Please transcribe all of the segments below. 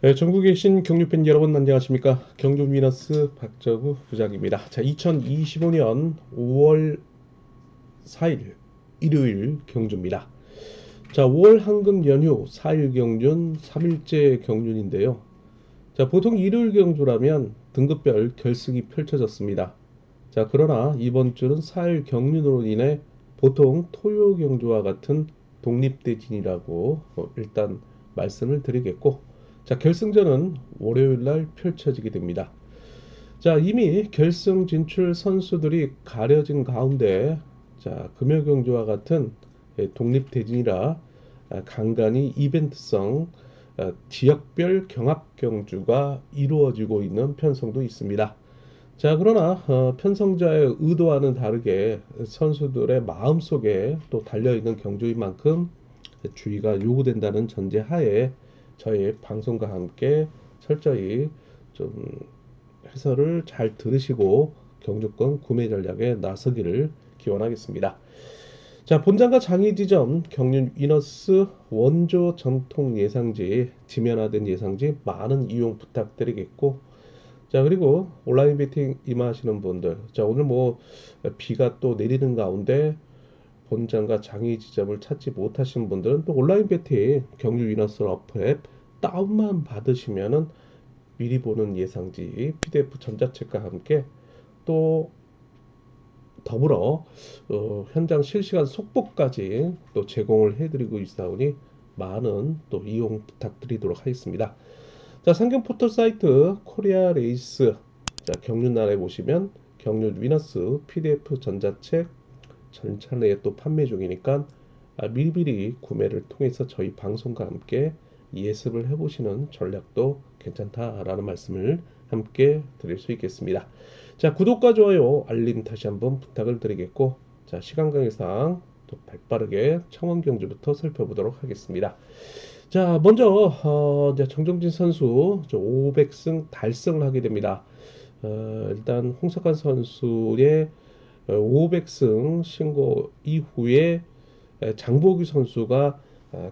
네, 전국에 계신 경주팬 여러분 안녕하십니까? 경주 위너스 박정우 부장입니다. 자, 2025년 5월 4일 일요일 경주입니다. 자, 5월 황금 연휴 4일 경륜, 3일째 경륜인데요. 자, 보통 일요일 경주라면 등급별 결승이 펼쳐졌습니다. 자, 그러나 이번 주는 4일 경륜으로 인해 보통 토요 경주와 같은 독립대진이라고 일단 말씀을 드리겠고, 자, 결승전은 월요일 날 펼쳐지게 됩니다. 자, 이미 결승 진출 선수들이 가려진 가운데, 자, 금요 경주와 같은 독립대진이라 간간히 이벤트성 지역별 경합 경주가 이루어지고 있는 편성도 있습니다. 자, 그러나 편성자의 의도와는 다르게 선수들의 마음속에 또 달려있는 경주인 만큼 주의가 요구된다는 전제 하에 저희 방송과 함께 철저히 좀 해설을 잘 들으시고 경주권 구매 전략에 나서기를 기원하겠습니다. 자, 본장과 장이 지점 경륜 위너스 원조 전통 예상지 지면화된 예상지 많은 이용 부탁드리겠고, 자, 그리고 온라인 베팅 임하시는 분들, 자, 오늘 뭐 비가 또 내리는 가운데 본장과 장이 지점을 찾지 못하신 분들은 또 온라인 베팅 경주 위너스 어플 앱 다운만 받으시면은 미리 보는 예상지 PDF 전자책과 함께 또 더불어 현장 실시간 속보까지 또 제공을 해드리고 있사오니 많은 또 이용 부탁드리도록 하겠습니다. 자, 상경 포털 사이트 코리아 레이스, 자, 경륜란에 보시면 경륜 위너스 PDF 전자책 전차내에 또 판매 중이니까 미리미리 구매를 통해서 저희 방송과 함께 예습을 해보시는 전략도 괜찮다라는 말씀을 함께 드릴 수 있겠습니다. 자, 구독과 좋아요, 알림 다시 한번 부탁을 드리겠고, 자, 시간 관계상 또 발빠르게 창원 경주부터 살펴보도록 하겠습니다. 자, 먼저 이제 정종진 선수 500승 달성을 하게 됩니다. 일단 홍석환 선수의 500승 신고 이후에 장보기 선수가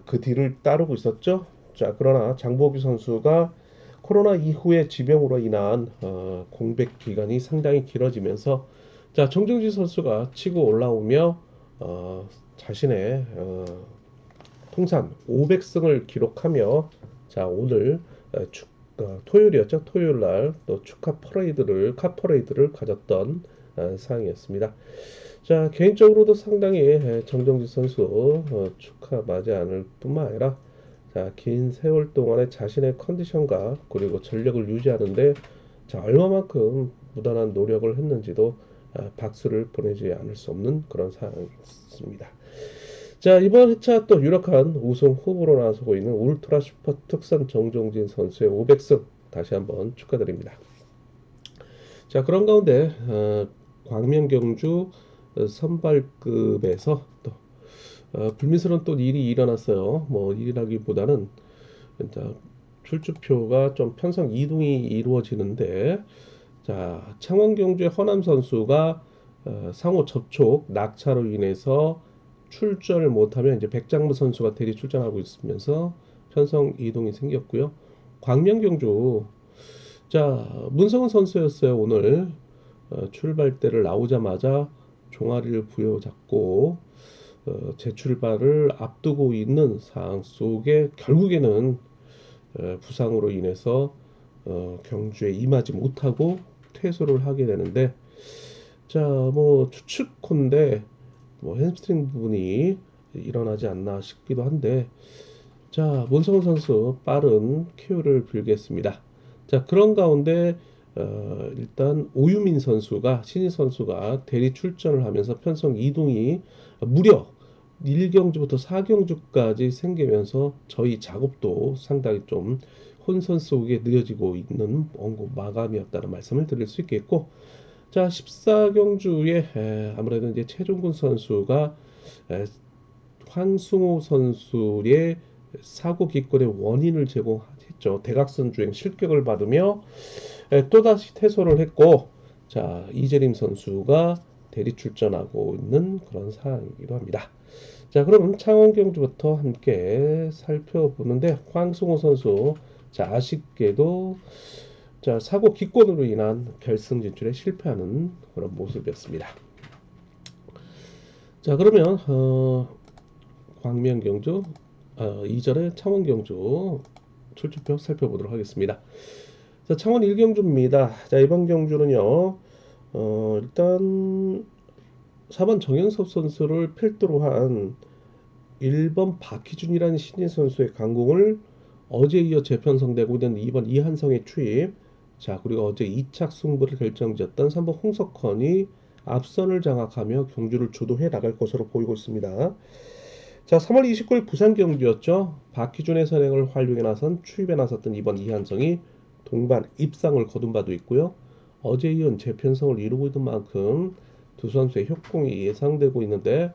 그 뒤를 따르고 있었죠. 자, 그러나 장보기 선수가 코로나 이후에 지병으로 인한 공백 기간이 상당히 길어지면서, 자, 정정진 선수가 치고 올라오며 자신의 통산 500승을 기록하며, 자, 오늘 토요일이었죠. 토요일 날 또 축하 퍼레이드를 카퍼레이드를 가졌던 상황이었습니다. 자, 개인적으로도 상당히 정정지 선수 축하하지 않을 뿐만 아니라, 자, 긴 세월 동안의 자신의 컨디션과 그리고 전력을 유지하는데, 자, 얼마만큼 무단한 노력을 했는지도 박수를 보내지 않을 수 없는 그런 상황이었습니다. 자, 이번 회차 또 유력한 우승 후보로 나서고 있는 울트라 슈퍼 특선 정종진 선수의 500승 다시 한번 축하드립니다. 자, 그런 가운데 광명경주 선발급에서 또 불미스러운 또 일이 일어났어요. 뭐 일이라기보다는 자, 출주표가 좀 편성 이동이 이루어지는데, 자, 창원경주의 허남 선수가 상호 접촉 낙차로 인해서 출전을 못하면 이제 백장무 선수가 대리 출전하고 있으면서 편성 이동이 생겼고요. 광명경주, 자, 문성은 선수였어요. 오늘 출발대를 나오자마자 종아리를 부여잡고 재출발을 앞두고 있는 상황 속에 결국에는 부상으로 인해서 경주에 임하지 못하고 퇴소를 하게 되는데, 자, 뭐 추측컨대 뭐 햄스트링 부분이 일어나지 않나 싶기도 한데, 자, 문성훈 선수 빠른 큐를 빌겠습니다. 자, 그런 가운데 일단 오유민 선수가 신인 선수가 대리 출전을 하면서 편성 이동이 무려 1경주부터 4경주까지 생기면서 저희 작업도 상당히 좀 혼선 속에 느려지고 있는 원고 마감이었다는 말씀을 드릴 수 있겠고, 자, 14경주에 아무래도 이제 최종군 선수가 에, 황승호 선수의 사고 기권의 원인을 제공했죠. 대각선 주행 실격을 받으며 또다시 퇴소를 했고, 자, 이재림 선수가 대리 출전하고 있는 그런 상황이기도 합니다. 자, 그럼 창원 경주부터 함께 살펴보는데, 황승호 선수 자, 아쉽게도 자, 사고 기권으로 인한 결승 진출에 실패하는 그런 모습이었습니다. 자, 그러면 광명 경주 이전에 창원 경주 출전표 살펴보도록 하겠습니다. 자, 창원 1경주입니다. 자, 이번 경주는요. 일단 4번 정영섭 선수를 필두로 한 1번 박희준이라는 신인 선수의 강공을 어제 이어 재편성되고 있는 2번 이한성의 추입, 자 그리고 어제 2착 승부를 결정지었던 3번 홍석헌이 앞선을 장악하며 경주를 주도해 나갈 것으로 보이고 있습니다. 자 3월 29일 부산 경주였죠. 박희준의 선행을 활용해 나선 추입에 나섰던 2번 이한성이 동반 입상을 거둔 바도 있고요. 어제 이은 재편성을 이루고 있는 만큼 두 선수의 협공이 예상되고 있는데,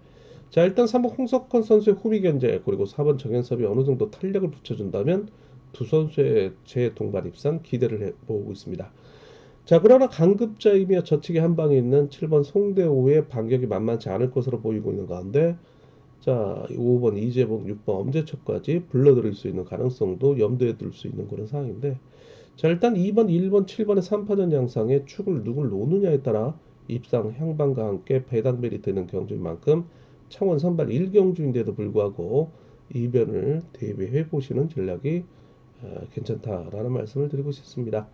자 일단 3번 홍석헌 선수의 후비 견제 그리고 4번 정현섭이 어느 정도 탄력을 붙여준다면 두 선수의 재동반 입상 기대를 해보고 있습니다. 자 그러나 강급자이며 저측에 한 방에 있는 7번 송대호의 반격이 만만치 않을 것으로 보이고 있는 가운데, 자 5번 이재봉 6번 엄재척까지 불러들일 수 있는 가능성도 염두에 둘 수 있는 그런 상황인데, 자 일단 2번 1번 7번의 3파전 양상에 축을 누굴 놓느냐에 따라 입상 향방과 함께 배당벨이 되는 경주인 만큼 창원 선발 1경주인데도 불구하고 이변을 대비해 보시는 전략이 괜찮다라는 말씀을 드리고 싶습니다.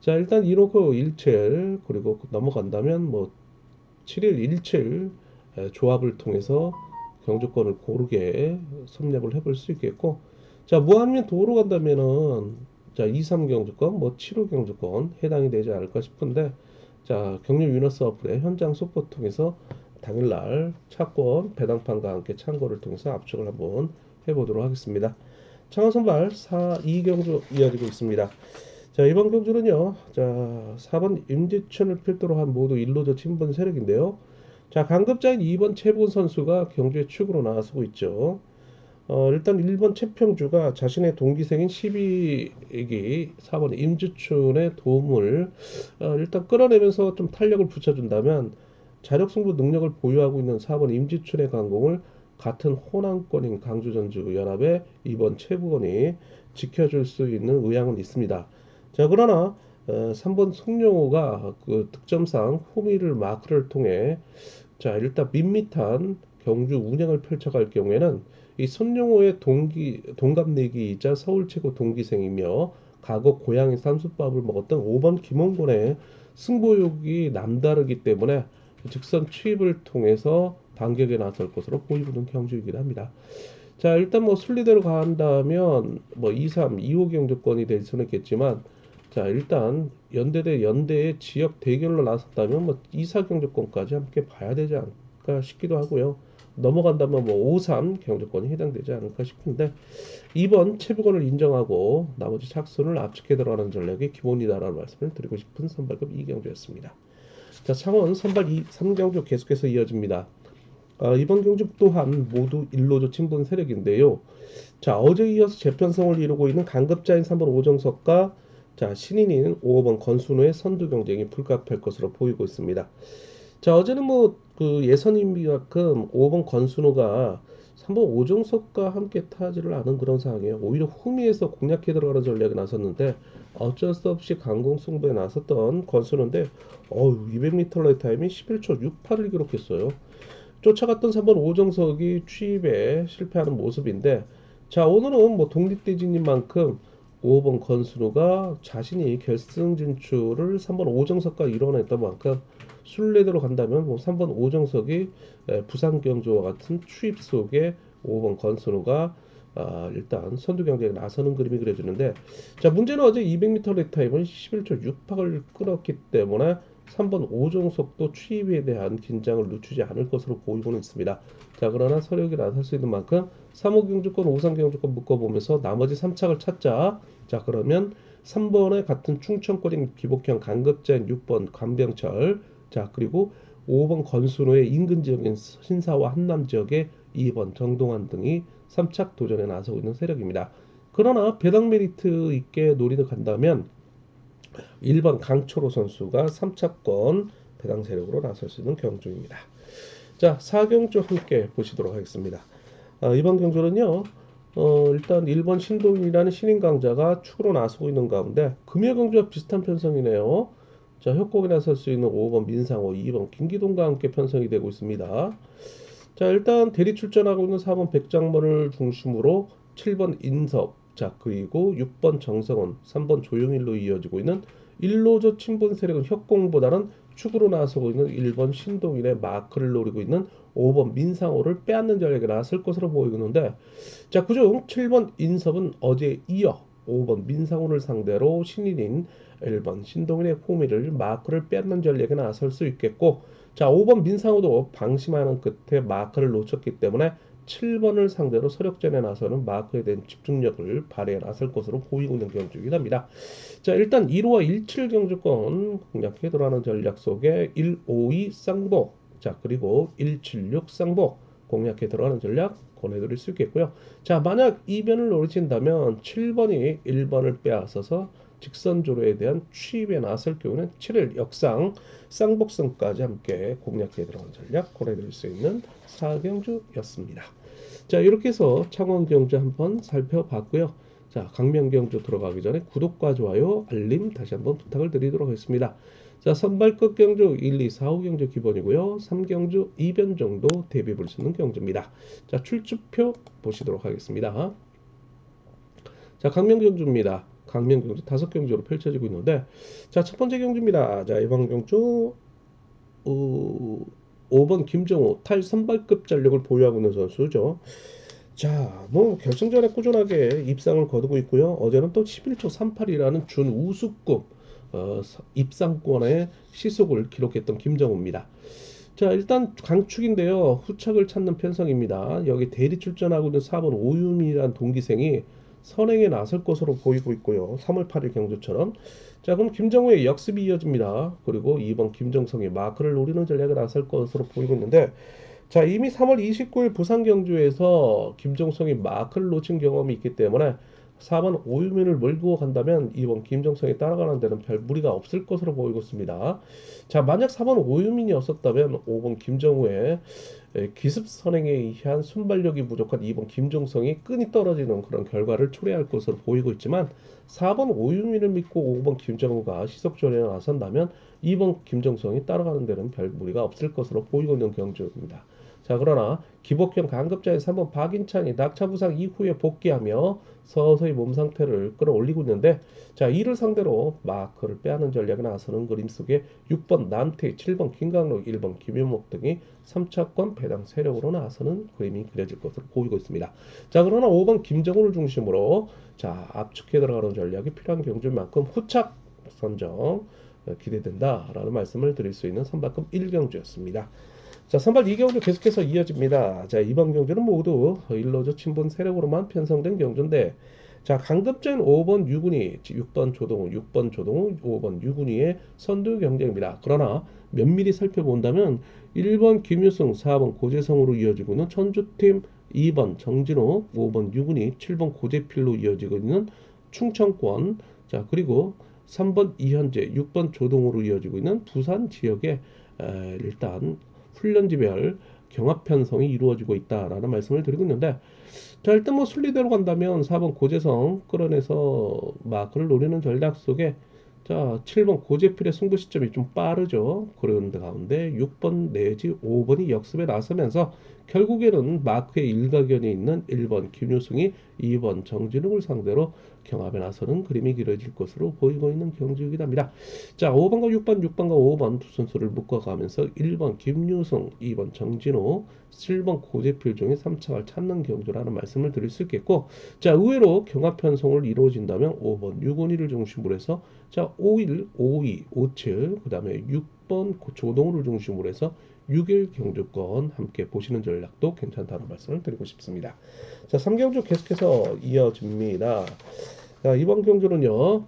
자 일단 이노코 1첼 그리고 넘어간다면 뭐 7일 1첼 조합을 통해서 경주권을 고르게 섭렵을 해볼 수 있겠고, 자 무한면 도로 간다면은 자 2, 3경주권 뭐 7호 경주권 해당이 되지 않을까 싶은데, 자 경륜 위너스 어플의 현장 속보 통해서 당일날 차권 배당판과 함께 참고를 통해서 압축을 한번 해보도록 하겠습니다. 창원 선발 4, 2경주 이어지고 있습니다. 자 이번 경주는요. 자 4번 임지춘을 필두로 한 모두 1로저 친분 세력인데요. 자 강급자인 2번 최보은 선수가 경주의 축으로 나서고 있죠. 일단 1번 최평주가 자신의 동기생인 12기 4번 임주춘의 도움을 일단 끌어내면서 좀 탄력을 붙여준다면, 자력승부 능력을 보유하고 있는 4번 임지춘의 강공을 같은 호남권인 강주전주연합의 2번 최부원이 지켜줄 수 있는 의향은 있습니다. 자 그러나 3번 송영호가 그 득점상 후미를 마크를 통해 자 일단 밋밋한 경주 운영을 펼쳐갈 경우에는 이 손용호의 동갑내기이자 서울 최고 동기생이며 과거 고향의 삼수밥을 먹었던 5번 김홍곤의 승부욕이 남다르기 때문에 직선 추입을 통해서 반격에 나설 것으로 보이는 경주이긴 합니다. 자 일단 뭐 순리대로 간다면 뭐 2, 3, 2호 경주권이 될 수는 있겠지만, 자 일단 연대 대 연대의 지역 대결로 나섰다면 뭐 2, 4 경주권까지 함께 봐야 되지 않을까 싶기도 하고요. 넘어간다면 뭐 5, 3 경주권이 해당되지 않을까 싶은데, 2번 체부권을 인정하고 나머지 착순을 압축해 들어가는 전략이 기본이다라는 말씀을 드리고 싶은 선발급 2경주였습니다. 자 창원 선발 2, 3경주 계속해서 이어집니다. 이번 경주 또한 모두 1로조 친분 세력인데요. 자 어제 이어서 재편성을 이루고 있는 강급자인 3번 오정석과 자 신인인 5번 건순우의 선두 경쟁이 불가피할 것으로 보이고 있습니다. 자 어제는 뭐 그 예선임비만큼 5번 건순우가 3번 오정석과 함께 타지를 않은 그런 상황이에요. 오히려 후미에서 공략해 들어가는 전략에 나섰는데 어쩔 수 없이 강공 승부에 나섰던 건순우인데 200m 타임이 11초 68을 기록했어요. 쫓아갔던 3번 오정석이 취입에 실패하는 모습인데, 자 오늘은 뭐 독립대진인 만큼 5번 건순우가 자신이 결승 진출을 3번 오정석과 이뤄냈던 만큼 순례대로 간다면 뭐 3번 오정석이 부산 경주와 같은 추입 속에 5번 건순우가 일단 선두 경쟁에 나서는 그림이 그려지는데, 자 문제는 어제 200m 랩타임은 11초 68을 끌었기 때문에 3번 오정석도 추입에 대한 긴장을 늦추지 않을 것으로 보이고는 있습니다. 자 그러나 서력이 나설 수 있는 만큼 3호 경주권 5상 경주권 묶어보면서 나머지 3착을 찾자. 자 그러면 3번에 같은 충청권인 기복형 강급자인 6번 강병철, 자 그리고 5번 건순호의 인근 지역인 신사와 한남 지역의 2번 정동환 등이 3착 도전에 나서고 있는 세력입니다. 그러나 배당 메리트 있게 노리를 간다면 1번 강철호 선수가 3차권 배당 세력으로 나설 수 있는 경주입니다. 자 4경주 함께 보시도록 하겠습니다. 이번 경주는요. 일단 1번 신동이라는 신인 강자가 축으로 나서고 있는 가운데 금요강주와 비슷한 편성이네요. 자, 협곡에 나설 수 있는 5번 민상호, 2번 김기동과 함께 편성이 되고 있습니다. 자, 일단 대리 출전하고 있는 4번 백장번을 중심으로 7번 인섭, 자, 그리고 6번 정성원, 3번 조용일로 이어지고 있는 일로조 친분 세력은 협공보다는 축으로 나서고 있는 1번 신동일의 마크를 노리고 있는 5번 민상호를 빼앗는 전략에 나설 것으로 보이고 있는데, 자, 그중 7번 인섭은 어제 이어 5번 민상호를 상대로 신인인 1번 신동일의 호미를 마크를 빼앗는 전략에 나설 수 있겠고, 자, 5번 민상호도 방심하는 끝에 마크를 놓쳤기 때문에 7번을 상대로 서력전에 나서는 마크에 대한 집중력을 발휘해 나설 것으로 보이고 있는 경주이긴 합니다. 자, 일단 1호와 17 경주권 공략해 들어가는 전략 속에 152 쌍복, 자, 그리고 176 쌍복 공략해 들어가는 전략 권해드릴 수 있겠고요. 자, 만약 이변을 노리신다면 7번이 1번을 빼앗아서 직선 조로에 대한 취입에 나설 경우는 7일 역상 쌍복선까지 함께 공략해 들어간 전략 권해드릴 수 있는 4경주였습니다. 자, 이렇게 해서 창원경주 한번 살펴봤고요. 자, 강명경주 들어가기 전에 구독과 좋아요, 알림 다시 한번 부탁을 드리도록 하겠습니다. 자, 선발급 경주 1, 2, 4, 5 경주 기본이고요. 3경주 2변 정도 대비 볼 수 있는 경주입니다. 자, 출주표 보시도록 하겠습니다. 자, 강명경주입니다. 강명경주 5경주로 펼쳐지고 있는데, 자, 첫 번째 경주입니다. 자, 이번 경주 5번 김정우 탈선발급 전력을 보유하고 있는 선수죠. 자, 뭐 결승전에 꾸준하게 입상을 거두고 있고요. 어제는 또 11초 38이라는 준우수급 입상권의 시속을 기록했던 김정우입니다. 자, 일단 강축인데요. 후착을 찾는 편성입니다. 여기 대리 출전하고 있는 4번 오유미라는 동기생이 선행에 나설 것으로 보이고 있고요. 3월 8일 경주처럼. 자, 그럼 김정우의 역습이 이어집니다. 그리고 2번 김정성이 마크를 노리는 전략에 나설 것으로 보이고 있는데, 자, 이미 3월 29일 부산 경주에서 김정성이 마크를 놓친 경험이 있기 때문에 4번 오유민을 몰고 간다면 2번 김정성이 따라가는 데는 별 무리가 없을 것으로 보이고 있습니다. 자, 만약 4번 오유민이었었다면 5번 김정우의 기습 선행에 의한 순발력이 부족한 2번 김종성이 끈이 떨어지는 그런 결과를 초래할 것으로 보이고 있지만, 4번 오유민을 믿고 5번 김정우가 시속 조련에 나선다면 2번 김정성이 따라가는 데는 별 무리가 없을 것으로 보이고 있는 경주입니다. 자, 그러나 기복형 강급자의 3번 박인찬이 낙차 부상 이후에 복귀하며 서서히 몸 상태를 끌어올리고 있는데, 자, 이를 상대로 마크를 빼앗는 전략에 나서는 그림 속에 6번 남태, 7번 김강록, 1번 김윤목 등이 3차권 배당 세력으로 나서는 그림이 그려질 것으로 보이고 있습니다. 자, 그러나 5번 김정우를 중심으로 자, 압축해 들어가는 전략이 필요한 경주인 만큼 후착 선정 기대된다라는 말씀을 드릴 수 있는 선발급 1경주였습니다. 자, 선발 2경주 계속해서 이어집니다. 자, 이번 경주는 모두 일로조 친분 세력으로만 편성된 경주인데, 자, 강급전 5번 유군이, 6번 조동우, 6번 조동우, 5번 유군이의 선두 경쟁입니다. 그러나 면밀히 살펴본다면 1번 김유승, 4번 고재성으로 이어지고 있는 천주팀, 2번 정진호, 5번 유군이, 7번 고재필로 이어지고 있는 충청권, 자, 그리고 3번 이현재, 6번 조동우로 이어지고 있는 부산 지역의 일단 훈련지별 경합 편성이 이루어지고 있다라는 말씀을 드리고 있는데, 자, 일단 뭐 순리대로 간다면 4번 고재성 끌어내서 마크를 노리는 전략 속에, 자, 7번 고재필의 승부 시점이 좀 빠르죠. 그런 가운데 6번 내지 5번이 역습에 나서면서 결국에는 마크의 일가견이 있는 1번 김유승이 2번 정진욱을 상대로 경합에 나서는 그림이 그려질 것으로 보이고 있는 경주이긴 합니다. 자, 5번과 6번, 6번과 5번 두 선수를 묶어가면서 1번 김유승, 2번 정진호, 7번 고재필 중에 3차를 찾는 경주라는 말씀을 드릴 수 있겠고, 자, 의외로 경합 편성을 이루어진다면 5번 유곤이를 중심으로 해서, 자, 51, 52, 57, 그 다음에 6번 조동우를 중심으로 해서 6일 경주권 함께 보시는 전략도 괜찮다는 말씀을 드리고 싶습니다. 자, 3경주 계속해서 이어집니다. 자, 이번 경주는요.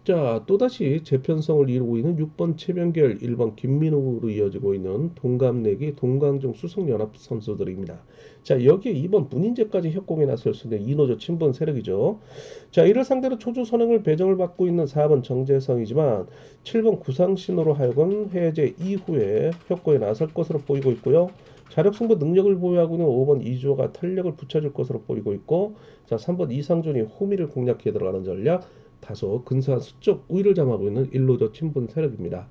자, 또다시 재편성을 이루고 있는 6번 최병결, 1번 김민우로 이어지고 있는 동갑내기 동강정 수성연합 선수들입니다. 자, 여기에 2번 문인재까지 협공에 나설 수 있는 이노조 친분 세력이죠. 자, 이를 상대로 초주 선행을 배정을 받고 있는 4번 정재성이지만 7번 구상신호로 하여금 해제 이후에 협공에 나설 것으로 보이고 있고요. 자력 승부 능력을 보유하고 있는 5번 이주호가 탄력을 붙여줄 것으로 보이고 있고, 자 3번 이상준이 호미를 공략해 들어가는 전략, 다소 근사한 수적 우위를 점하고 있는 일로저 친분 세력입니다.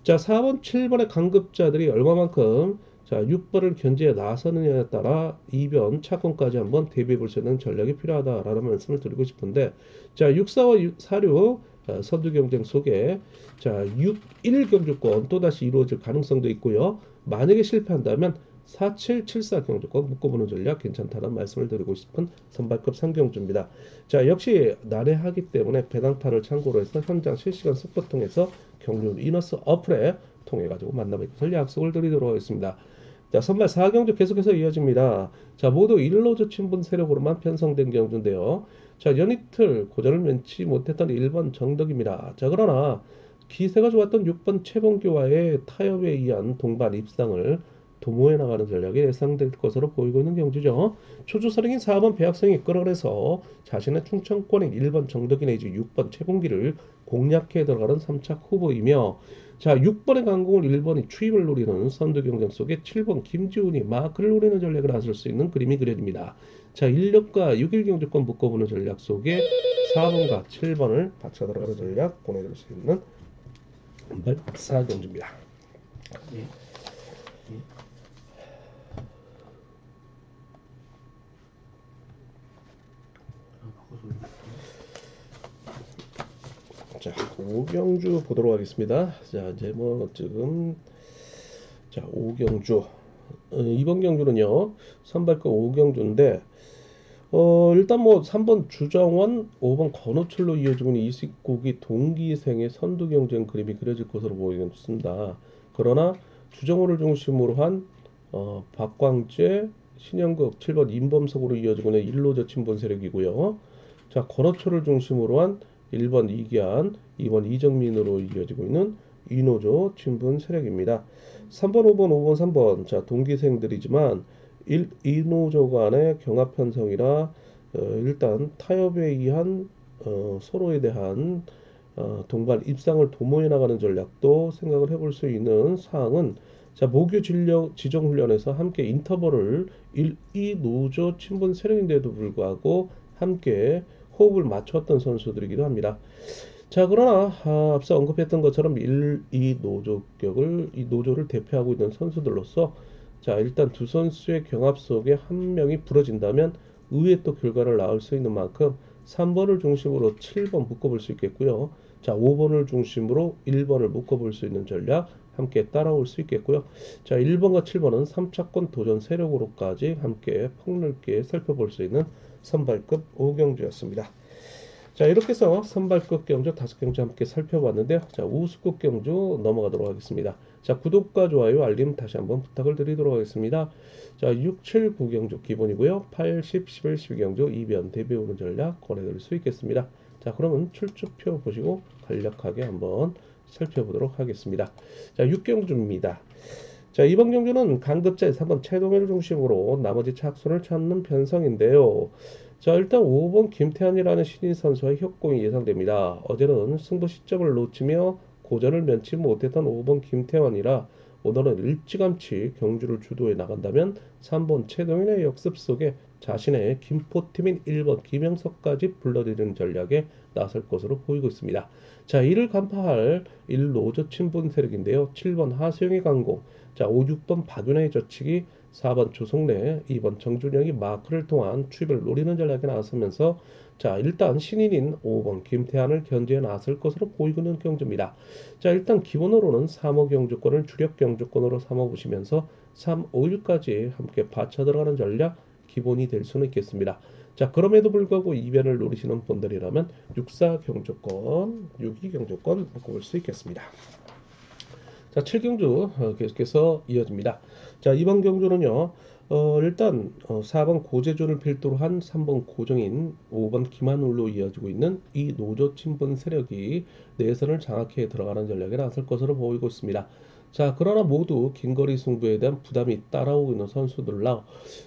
자 4번 7번의 강급자들이 얼마만큼 자 6번을 견제해 나서느냐에 따라 이변 차권까지 한번 대비해 볼 수 있는 전략이 필요하다라는 말씀을 드리고 싶은데, 자 64와 46 선두 경쟁 속에 자 6, 1 경주권 또다시 이루어질 가능성도 있고요. 만약에 실패한다면 47, 74 경주권 묶어보는 전략 괜찮다는 말씀을 드리고 싶은 선발급 상경주입니다. 자 역시 난해하기 때문에 배당타를 참고로 해서 현장 실시간 속보 통해서 경주 이너스 어플에 통해 가지고 만나뵙는 것을 약속을 드리도록 하겠습니다. 자 선발 4경주 계속해서 이어집니다. 자 모두 일로저 친분 세력으로만 편성된 경주인데요. 자 연이틀 고전을 면치 못했던 1번 정덕입니다. 자 그러나 기세가 좋았던 6번 최봉규와의 타협에 의한 동반 입상을 도모해 나가는 전략이 예상될 것으로 보이고 있는 경주죠. 초주선행인 4번 배학성이 이끌어내서 자신의 충청권인 1번 정덕이 내지 6번 최봉기를 공략해 들어가는 3착 후보이며, 자 6번의 강공을 1번이 추임을 노리는 선두 경쟁 속에 7번 김지훈이 마크를 노리는 전략을 나설 수 있는 그림이 그려집니다. 자 1력과 6일 경주권 묶어보는 전략 속에 4번과 7번을 받쳐 들어가는 전략 보내드릴 수 있는 선발 4경주입니다. 자 5경주 보도록 하겠습니다. 자 이제 뭐 지금 자 5경주 이번 경주는요 선발급 5경주인데 일단 뭐 3번 주정원 5번 권호철로 이어지고 있는 이식국이 동기생의 선두 경쟁 그림이 그려질 것으로 보이겠습니다. 그러나 주정원을 중심으로 한 박광재 신영극 7번 임범석으로 이어지고 있는 일로저 친분 세력이고요. 자 권호철을 중심으로 한 1번 이기한 2번 이정민으로 이어지고 있는 이노조 친분 세력입니다. 3번 5번 5번 3번 자 동기생들이지만 이노조 간의 경합 편성이라 일단 타협에 의한 서로에 대한 동반 입상을 도모해 나가는 전략도 생각을 해볼 수 있는 사항은, 자 모교 진력 지정 훈련에서 함께 인터벌을 이 노조 친분 세력인데도 불구하고 함께 호흡을 맞췄던 선수들이기도 합니다. 자 그러나 앞서 언급했던 것처럼 이 노조를 대표하고 있는 선수들로서 자 일단 두 선수의 경합 속에 한 명이 부러진다면 의외의 또 결과를 낳을 수 있는 만큼 3번을 중심으로 7번 묶어볼 수 있겠고요. 자 5번을 중심으로 1번을 묶어볼 수 있는 전략 함께 따라올 수 있겠고요. 자 1번과 7번은 3차권 도전 세력으로까지 함께 폭넓게 살펴볼 수 있는 선발급 5경주였습니다. 자 이렇게 해서 선발급 경주 5경주 함께 살펴봤는데요. 자 우수급 경주 넘어가도록 하겠습니다. 자 구독과 좋아요 알림 다시 한번 부탁을 드리도록 하겠습니다. 자 6, 7, 9경주 기본이고요. 8, 10, 11, 12경주 이변 대비오는 전략 권해드릴 수 있겠습니다. 자 그러면 출주표 보시고 간략하게 한번 살펴보도록 하겠습니다. 자 6경주입니다. 자 이번 경주는 강급자에서 한번 최동현을 중심으로 나머지 착순을 찾는 편성인데요. 자 일단 5번 김태환이라는 신인 선수의 협공이 예상됩니다. 어제는 승부 시점을 놓치며 고전을 면치 못했던 5번 김태환이라 오늘은 일찌감치 경주를 주도해 나간다면 3번 최동현의 역습 속에 자신의 김포팀인 1번 김영석까지 불러들이는 전략에 나설 것으로 보이고 있습니다. 자 이를 간파할 1노조 친분 세력인데요. 7번 하수영의 강공, 자 5, 6번 박윤아의 저치기, 4번 조성래, 2번 정준영이 마크를 통한 추입을 노리는 전략에 나서면서 자 일단 신인인 5번 김태환을 견제해 나설 것으로 보이고 있는 경주입니다. 자 일단 기본으로는 3호 경주권을 주력 경주권으로 삼아 보시면서 3, 5, 1까지 함께 받쳐 들어가는 전략 기본이 될 수는 있겠습니다. 자 그럼에도 불구하고 이변을 노리시는 분들이라면 6, 4 경주권, 6, 2 경주권 묶어볼 수 있겠습니다. 자 7경주 계속해서 이어집니다. 자 이번 경주는요 일단 4번 고재준을 필두로 한 3번 고정인 5번 김한울로 이어지고 있는 이 노조 친분 세력이 내선을 장악해 들어가는 전략에 나설 것으로 보이고 있습니다. 자 그러나 모두 긴거리 승부에 대한 부담이 따라오고 있는 선수들라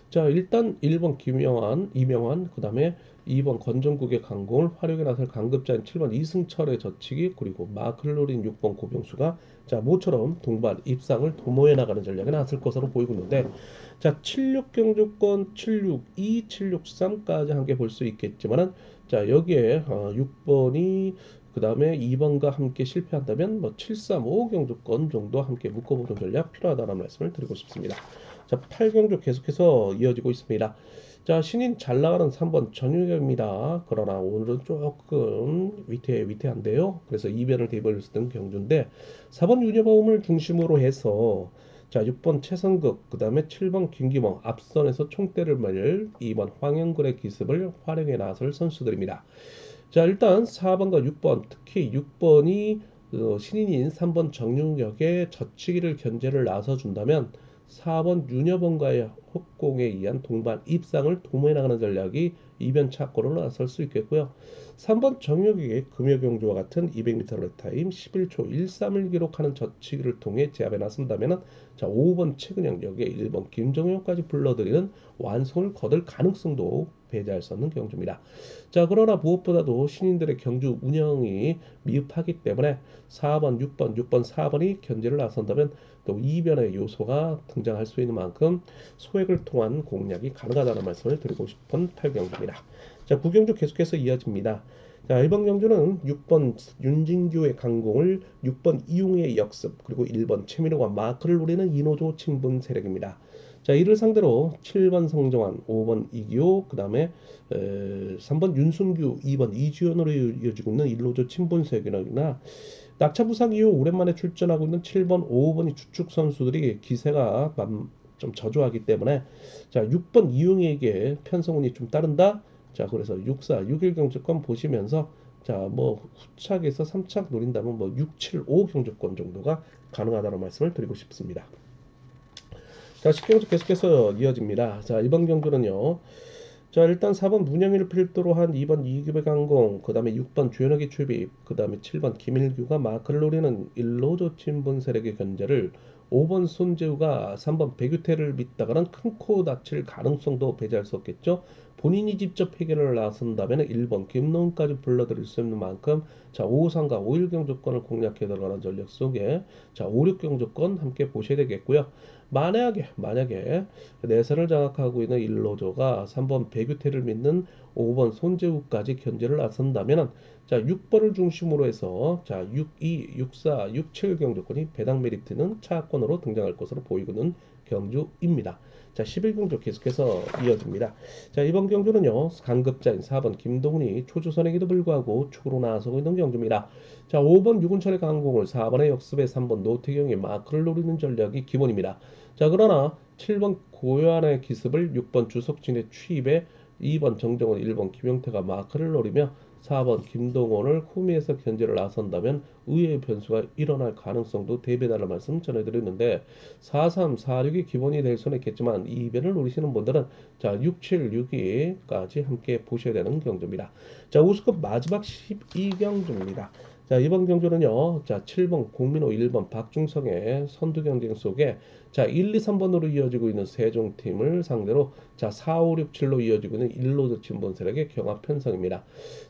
자 일단 1번 김영환, 이명환, 그 다음에 2번 건전국의 강공을 화력에 나설 강급자인 7번 이승철의 젖히기 그리고 마크를 노린 6번 고병수가 자 모처럼 동반 입상을 도모해 나가는 전략에 나설 것으로 보이고 있는데 자 76 경주권 762, 763까지 함께 볼 수 있겠지만은 자 여기에 6번이 그 다음에 2번과 함께 실패한다면 뭐 735 경주권 정도 함께 묶어보는 전략 필요하다는 말씀을 드리고 싶습니다. 자 8경주 계속해서 이어지고 있습니다. 자 신인 잘 나가는 3번 전유경입니다. 그러나 오늘은 조금 위태한데요. 그래서 이변을 대비를 쓰던 경주인데 4번 윤여범을 중심으로 해서 자 6번 최성극 그 다음에 7번 김기몽 앞선에서 총대를 맞을 2번 황영근의 기습을 활용해 나설 선수들입니다. 자 일단 4번과 6번 특히 6번이 신인인 3번 정윤혁의 젖히기를 견제를 나서준다면 4번 윤여범과의 협공에 의한 동반 입상을 도모해 나가는 전략이 이변 착고로 나설 수 있겠고요. 3번 정혁에게 금요경주와 같은 200m 타임 11초 13을 기록하는 젖히기를 통해 제압에 나선다면 자 5번 최근영 여기에 1번 김정혁까지 불러들이는 완성을 거둘 가능성도 배제할 수 없는 경주입니다. 자 그러나 무엇보다도 신인들의 경주 운영이 미흡하기 때문에 4번, 6번, 4번이 견제를 나선다면 또 이변의 요소가 등장할 수 있는 만큼 소액을 통한 공략이 가능하다는 말씀을 드리고 싶은 8경주입니다. 자 9경주 계속해서 이어집니다. 자 이번 경주는 6번 윤진규의 강공을 6번 이용의 역습 그리고 1번 최민호가 마크를 노리는 이노조 친분 세력입니다. 자 이를 상대로 7번 성정환 5번 이기호 그 다음에 3번 윤순규 2번 이주연으로 이어지고 있는 일로조 친분 세력이나 낙차 부상 이후 오랜만에 출전하고 있는 7번 5번이 주축 선수들이 기세가 좀 저조하기 때문에 자 6번 이용에게 편성운이 좀 따른다. 자 그래서 64 6일 경주권 보시면서 자 뭐 후착에서 3착 노린다면 뭐 6, 7, 5 경주권 정도가 가능하다는 말씀을 드리고 싶습니다. 자 10경주 계속해서 이어집니다. 자 이번 경주는요. 자 일단 4번 문영일을 필두로 한 2번 이규백 항공 그 다음에 6번 주현욱이 출입 그 다음에 7번 김일규가 마크를 노리는 일로조 친분 세력의 견제를 5번 손재우가 3번 백유태를 믿다가는 큰 코 다칠 가능성도 배제할 수 없겠죠. 본인이 직접 해결을 나선다면 1번 김노은까지 불러들일 수 있는 만큼 자 5상과 5일 경주권을 공략해 들어가는 전략 속에 자 5, 6 경주권 함께 보셔야 되겠고요. 만약에 내선을 장악하고 있는 일로조가 3번 백유태를 믿는 5번 손재우까지 견제를 나선다면 자 6번을 중심으로 해서 자 62, 64, 67 경주권이 배당 메리트는 차권으로 등장할 것으로 보이고는 경주입니다. 자 11경주 계속해서 이어집니다. 자 이번 경주는요 강급자인 4번 김동훈이 초주선에게도 불구하고 축으로 나서고 있는 경주입니다. 자 5번 유근철의 강공을 4번의 역습에 3번 노태경의 마크를 노리는 전략이 기본입니다. 자 그러나 7번 고요한의 기습을 6번 주석진의 취입에 2번 정정원 1번 김용태가 마크를 노리며 4번 김동원을 후미에서 견제를 나선다면 의외의 변수가 일어날 가능성도 대배다는 말씀 전해드렸는데 4-3, 4-6이 기본이 될 수는 있겠지만 이 이변을 노리시는 분들은 자 6, 7, 6-2까지 함께 보셔야 되는 경주입니다. 자 우수급 마지막 12경주입니다. 자 이번 경주는요 자 7번 공민호 1번 박중성의 선두 경쟁 속에 자 1, 2, 3번으로 이어지고 있는 세종팀을 상대로 자 4, 5, 6, 7로 이어지고 있는 일로드 친분 세력의 경합 편성입니다.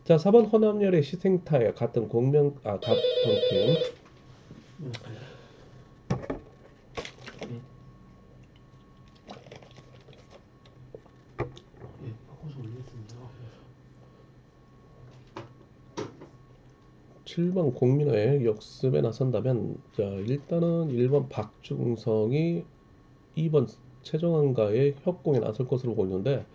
자 4번 허남열의 희생타에 같은 같은 팀 7번 공민호의 역습에 나선다면 자 일단은 1번 박중성이 2번 최정환과의 협공에 나설 것으로 보이는데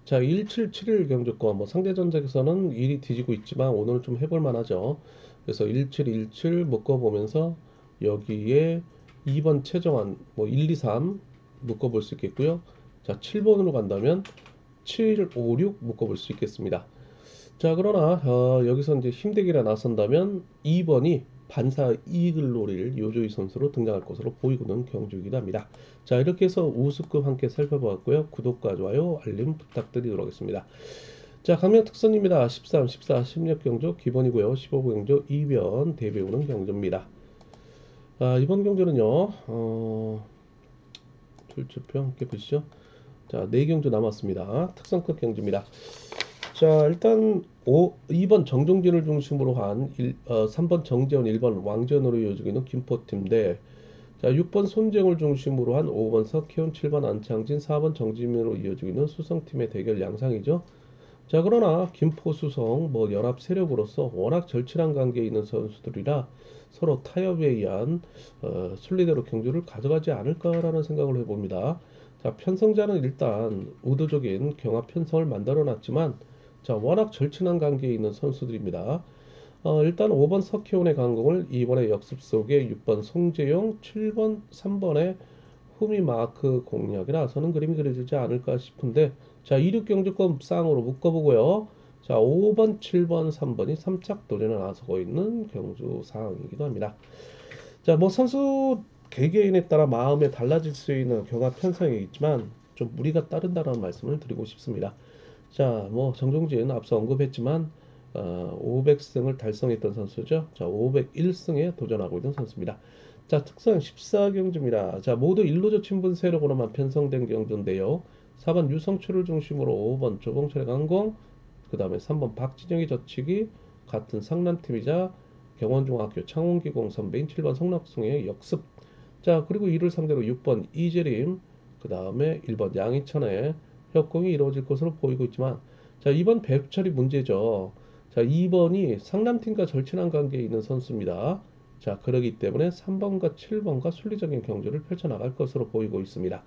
자 1771 경주권 뭐 상대 전적에서는 일이 뒤지고 있지만 오늘은 좀 해볼 만하죠. 그래서 1717 묶어보면서 여기에 2번 최정환 뭐 1, 2, 3 묶어볼 수 있겠고요. 자 7번으로 간다면 7, 5, 6 묶어볼 수 있겠습니다. 자 그러나 여기서 이제 힘대기라 나선다면 2번이 반사 이익을 노릴 요조이 선수로 등장할 것으로 보이고는 경주이기도 합니다. 자 이렇게 해서 우수급 함께 살펴보았고요. 구독과 좋아요 알림 부탁드리도록 하겠습니다. 자 강명 특선입니다. 13, 14, 16경주 기본이고요. 15경주 이변 대배우는 경주입니다. 이번 경주는요 출처표 함께 보시죠. 자 4경주 남았습니다. 특성급 경주입니다. 자, 일단 2번 정종진을 중심으로 한 3번 정재원, 1번 왕전으로 이어지고 있는 김포팀 대 자, 6번 손재영을 중심으로 한 5번 석혜원, 7번 안창진, 4번 정지민으로 이어지고 있는 수성팀의 대결 양상이죠. 자, 그러나 김포 수성 뭐 연합 세력으로서 워낙 절친한 관계에 있는 선수들이라 서로 타협에 의한 순리대로 경주를 가져가지 않을까라는 생각을 해봅니다. 자, 편성자는 일단 의도적인 경합 편성을 만들어 놨지만 자, 워낙 절친한 관계에 있는 선수들입니다. 일단 5번 석희원의 강공을 2번의 역습 속에 6번 송재용, 7번, 3번의 후미 마크 공략에 나서는 그림이 그려지지 않을까 싶은데 자, 2륙 경주권 쌍으로 묶어보고요. 자, 5번, 7번, 3번이 3착 도전에 나서고 있는 경주 상황이기도 합니다. 자, 뭐 선수 개개인에 따라 마음에 달라질 수 있는 경합 편성이 있지만 좀 무리가 따른다는 말씀을 드리고 싶습니다. 자, 뭐 정종진 앞서 언급했지만 500승을 달성했던 선수죠. 자, 501승에 도전하고 있는 선수입니다. 자, 특성 14경주입니다. 자, 모두 일루조 친분 세력으로만 편성된 경주인데요. 4번 유성철을 중심으로 5번 조봉철의 강공, 그 다음에 3번 박진영의 젖히기, 같은 상남팀이자 경원중학교 창원기공 선배인 7번 성락송의 역습. 자, 그리고 이를 상대로 6번 이재림, 그 다음에 1번 양희천의 협공이 이루어질 것으로 보이고 있지만 자, 2번 배철이 문제죠. 자, 2번이 상남팀과 절친한 관계에 있는 선수입니다. 자, 그러기 때문에 3번과 7번과 순리적인 경주를 펼쳐나갈 것으로 보이고 있습니다.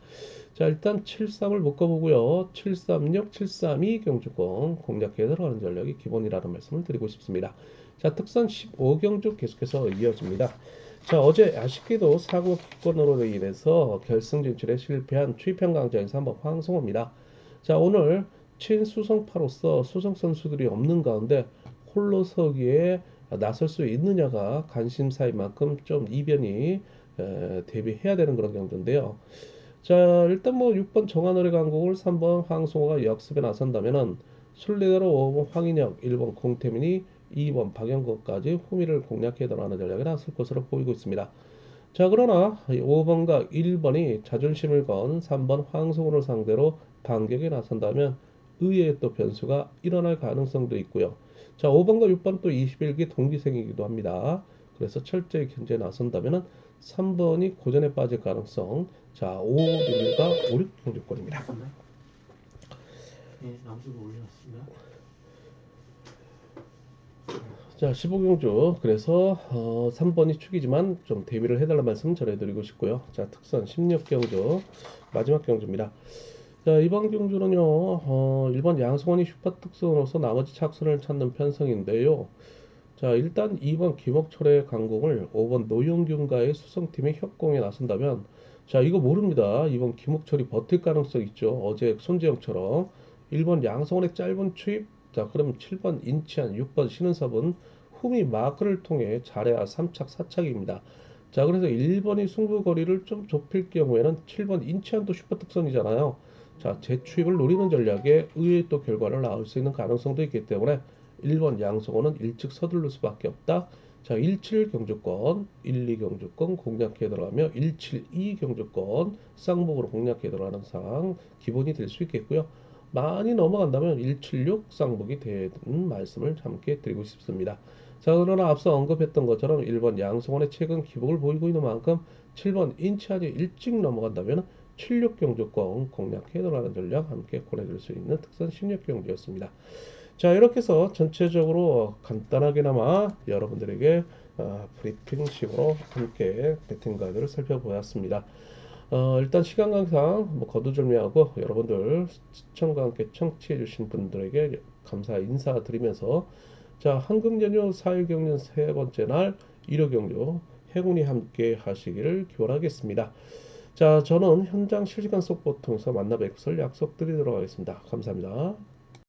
자, 일단 73을 묶어보고요. 736, 732 경주권 공략해 들어가는 전략이 기본이라는 말씀을 드리고 싶습니다. 자, 특선 15경주 계속해서 이어집니다. 자, 어제 아쉽게도 사고 기권으로 인해서 결승 진출에 실패한 추이평 강자에서 한번 황성호입니다. 자, 오늘 친수성파로서 수성 선수들이 없는 가운데 홀로 서기에 나설 수 있느냐가 관심사인 만큼 좀 이변이 대비해야 되는 그런 경주인데요. 자, 일단 뭐 6번 정한월의 강공을 3번 황송호가 역습에 나선다면은 순리대로 5번 황인혁, 1번 공태민이 2번 박영건까지 후미를 공략해 들어가는 전략이 나설 것으로 보이고 있습니다. 자, 그러나 5번과 1번이 자존심을 건 3번 황송호를 상대로 반격에 나선다면 의외의 또 변수가 일어날 가능성도 있고요. 자, 5번과 6번 또 21기 동기생이기도 합니다. 그래서 철저히 견제에 나선다면 3번이 고전에 빠질 가능성. 자, 5, 6과 5, 6 경주권입니다. 네, 남수가 올려놨습니다. 자, 15경주. 그래서 3번이 축이지만 좀 대비를 해달라는 말씀 전해드리고 싶고요. 자, 특선 16경주. 마지막 경주입니다. 자, 이번 경주는요, 1번 양성원이 슈퍼 특선으로서 나머지 착순을 찾는 편성인데요. 자, 일단 2번 김옥철의 강공을 5번 노용균과의 수성팀의 협공에 나선다면 자, 이거 모릅니다. 2번 김옥철이 버틸 가능성 있죠. 어제 손재영처럼 1번 양성원의 짧은 추입. 자, 그럼 7번 인치한, 6번 신은섭은 후미 마크를 통해 잘해야 3착 4착입니다. 자, 그래서 1번이 승부거리를 좀 좁힐 경우에는 7번 인치한도 슈퍼 특선이잖아요. 자, 재추입을 노리는 전략에 의외의 또 결과를 낳을 수 있는 가능성도 있기 때문에 1번 양성호는 일찍 서두를 수밖에 없다. 자, 17 경주권, 12 경주권 공략해 들어가며 172 경주권 쌍복으로 공략해 들어가는 상황 기본이 될 수 있겠고요. 많이 넘어간다면 176 쌍복이 되는 말씀을 함께 드리고 싶습니다. 자, 그러나 앞서 언급했던 것처럼 1번 양성원의 최근 기복을 보이고 있는 만큼 7번 인치안이 일찍 넘어간다면 76 경주권 공략해 들어가는 전략 함께 권해드릴 수 있는 특선 16 경주였습니다. 자, 이렇게 해서 전체적으로 간단하게나마 여러분들에게 브리핑식으로 함께 배팅 가이드를 살펴보았습니다. 일단 시간 관계상 뭐 거두절미하고 여러분들 시청과 함께 청취해 주신 분들에게 감사 인사드리면서 자, 한국 연휴 4일 경륜 세 번째 날 일요 경주 행운이 함께 하시기를 기원하겠습니다. 자, 저는 현장 실시간 속보 통해서 만나 뵙을 약속드리도록 하겠습니다. 감사합니다.